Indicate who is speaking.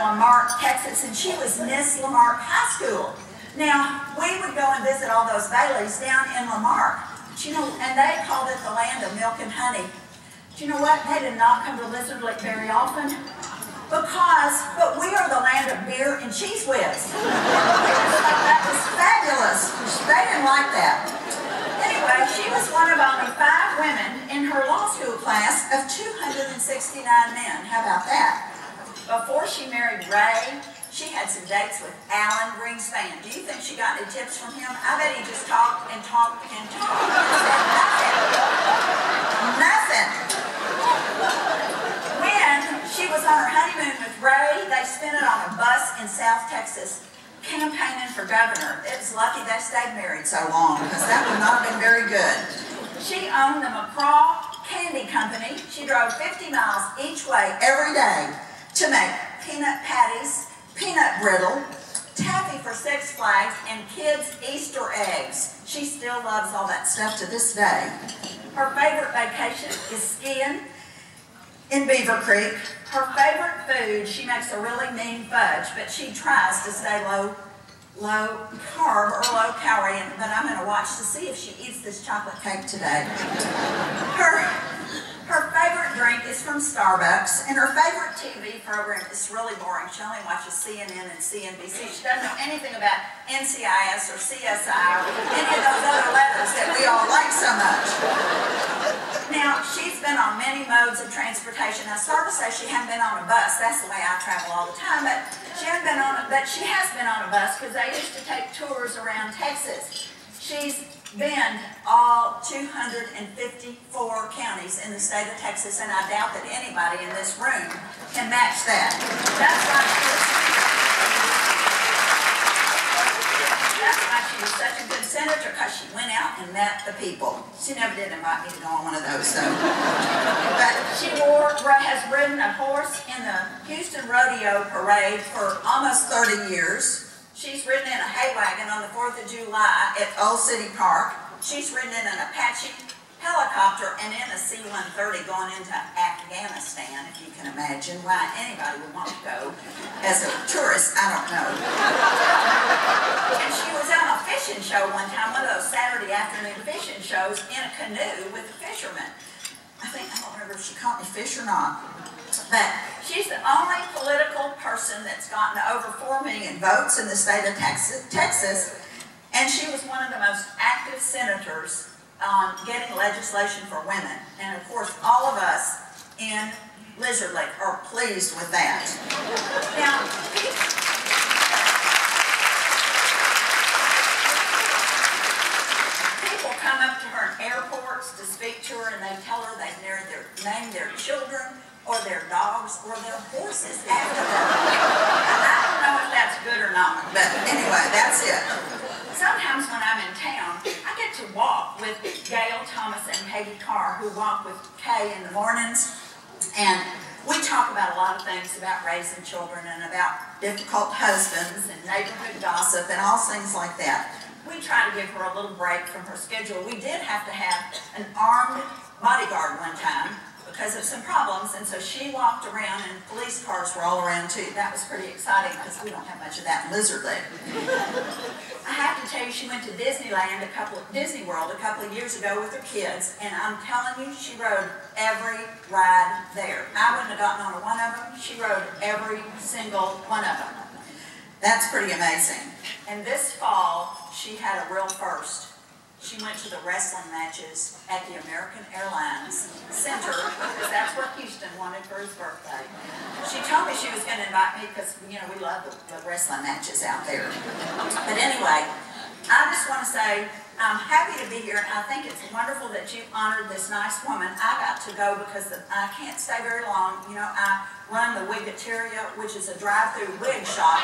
Speaker 1: Lamarck, Texas, and she was Miss Lamarck High School. Now, we would go and visit all those Baileys down in Lamarck, but you know, and they called it the land of milk and honey. Do you know what? They did not come to Lizard Lick very often, but we are the land of beer and cheese whiz. That was fabulous. They didn't like that. Anyway, she was one of only 5 women in her law school class of 269 men. How about that? Before she married Ray, she had some dates with Alan Greenspan. Do you think she got any tips from him? I bet he just talked and talked and talked and said nothing. Nothing. When she was on her honeymoon with Ray, they spent it on a bus in South Texas, campaigning for governor. It was lucky they stayed married so long, because that would not have been very good. She owned the McCraw Candy Company. She drove 50 miles each way every day to make peanut patties, peanut brittle, taffy for Six Flags, and kids' Easter eggs. She still loves all that stuff to this day. Her favorite vacation is skiing in Beaver Creek. Her favorite food, she makes a really mean fudge, but she tries to stay low carb or low calorie, but I'm going to watch to see if she eats this chocolate cake today. Her favorite drink is from Starbucks, and her favorite TV program is really boring. She only watches CNN and CNBC. She doesn't know anything about NCIS or CSI or any of those other letters that we all like so much. Now, she's been on many modes of transportation. I started to say she hadn't been on a bus. That's the way I travel all the time, but she has been on a bus because they used to take tours around Texas. She's been all 254 counties in the state of Texas, and I doubt that anybody in this room can match that. That's why she was such a good senator, because she went out and met the people. She never did invite me to go on one of those, though. But she has ridden a horse in the Houston Rodeo Parade for almost 30 years. She's ridden in a hay wagon on the 4th of July at Old City Park. She's ridden in an Apache helicopter and in a C-130 going into Afghanistan, if you can imagine why anybody would want to go as a tourist, I don't know. And she was on a fishing show one time, one of those Saturday afternoon fishing shows, in a canoe with a fisherman. I don't remember if she caught any fish or not. But she's the only political person that's gotten over 4 million votes in the state of Texas, and she was one of the most active senators on getting legislation for women. And of course, all of us in Lizard Lick are pleased with that. Now, people come up to her in airports to speak to her, and they tell her they've named their children or their dogs or their horses after her. I don't know if that's good or not, but anyway, that's it. Sometimes when I'm in town, I get to walk with Gail Thomas and Peggy Carr, who walk with Kay in the mornings, and we talk about a lot of things about raising children and about difficult husbands and neighborhood gossip and all things like that. We try to give her a little break from her schedule. We did have to have an armed bodyguard one time because of some problems, and so she walked around and police cars were all around too. That was pretty exciting because we don't have much of that in Lizard Lick. I have to tell you, she went to Disney World a couple of years ago with her kids, and I'm telling you, she rode every ride there. I wouldn't have gotten on one of them. She rode every single one of them. That's pretty amazing. And this fall, she had a real first. She went to the wrestling matches at the American Airlines Center, because that's what Houston wanted for his birthday. She told me she was going to invite me because, you know, we love the wrestling matches out there. But anyway, I just want to say I'm happy to be here, and I think it's wonderful that you honored this nice woman. I got to go because I can't stay very long. You know, I run the Wigateria, which is a drive-through wig shop.